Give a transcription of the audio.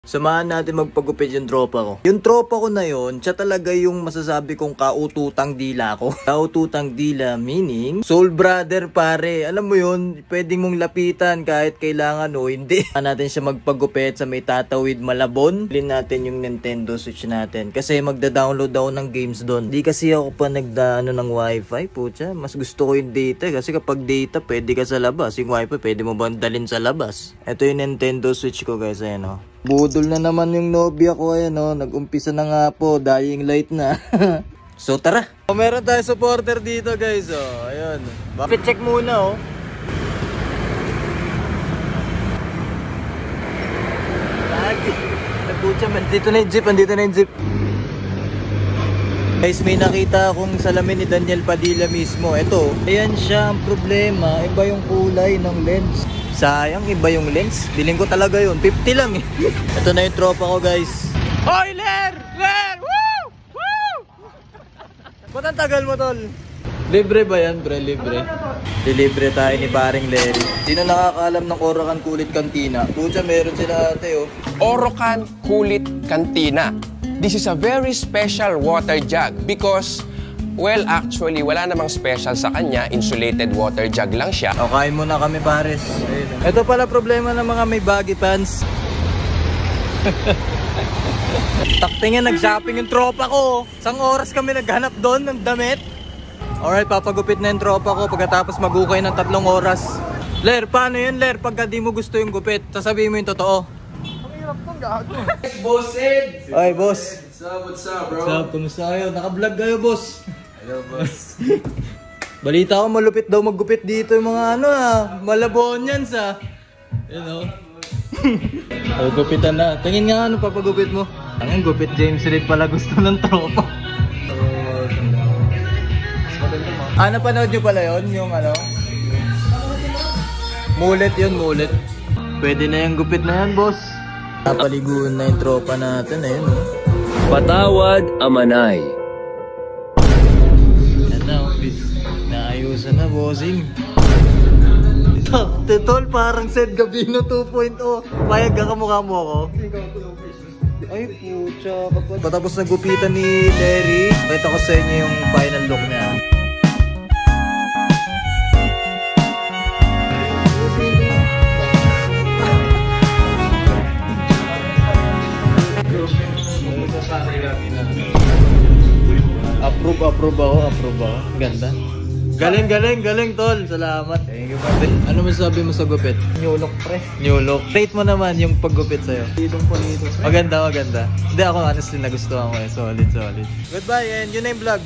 Samahan natin magpagupit yung tropa ko. Yung tropa ko na yun, siya talaga yung masasabi kong kaututang dila ko. Kaututang dila meaning soul brother pare. Alam mo yun, pwedeng mong lapitan kahit kailangan o hindi. Natin siya magpagupit sa may Tatawid Malabon. Bilhin natin yung Nintendo Switch natin kasi magda-download daw ng games doon. Hindi kasi ako pa nagdaano ng wifi, putya. Mas gusto ko yung data kasi kapag data pwede ka sa labas. Yung wifi pwede mo bang dalhin sa labas. Ito yung Nintendo Switch ko guys, ayan o. Budol na naman yung nobya ko, ayan o. Nag-umpisa na nga po, dying light na. So tara. Meron tayo supporter dito guys, o. Ayun. Bakit check muna o. Lagi. Nagputya man. Dito na yung jeep, andito na yung jeep. Guys, may nakita akong salamin ni Daniel Padilla mismo. Ito, ayan siya. Ang problema, iba yung kulay ng lens. Sayang, iba yung lens. Biling ko talaga yun. 50 lang eh. Ito na yung tropa ko guys. Hoy, Ler! Ler! Woo! Woo! Ba't ang tagal mo, tol? Libre ba yan, bre? Libre? Dilibre tayo ni paring Larry. Sino nakakaalam ng Orocan Kulit Cantina? Pucha, meron sila ate, oh. Orocan Kulit Cantina. This is a very special water jug because, well, actually, wala namang special sa kanya. Insulated water jug lang siya. O, kain muna kami, pares. Ayun. Ito pala problema ng mga may baggy pants. Taktingin, nag-shopping yung tropa ko. Isang oras kami naghanap doon ng damit. Alright, papagupit na yung tropa ko pagkatapos magukay ng 3 oras. Ler, paano yun, Ler? Pagka di mo gusto yung gupit, sasabihin mo yung totoo. Boss Ed! Oy, boss. What's up, bro? What's up? Kumusta kayo? Naka-vlog kayo, boss. Hello, boss. Balita ko malupit daw maggupit dito yung mga Malabonians You know? O, gupitan na. Tingin nga ano papagupit mo. Ang gupit James Reid pala gusto ng tropa. Napanood nyo pala yun? Yung Mulet yun, mulet. Pwede na yung gupit na yan, boss. Napaliguan na yung tropa natin, ayun oh. Patawad, Amanay. Yan na, naayusan na, bossing. Tol, parang Seth Gabino 2.0. Payag ka, kamukha mo ako. Ay, pucha. Patapos na gupitan ni Larry, pakita ko sa inyo yung final look niya. Approve ako. Ganda. Galing, tol. Salamat. Thank you, papi. Ano masasabi mo sa gupit? New look, pre. New look. Rate mo naman yung paggupit sa'yo. Maganda. Hindi, ako honestly nagustuhan ko eh. Solid. Goodbye and yun na yung vlog.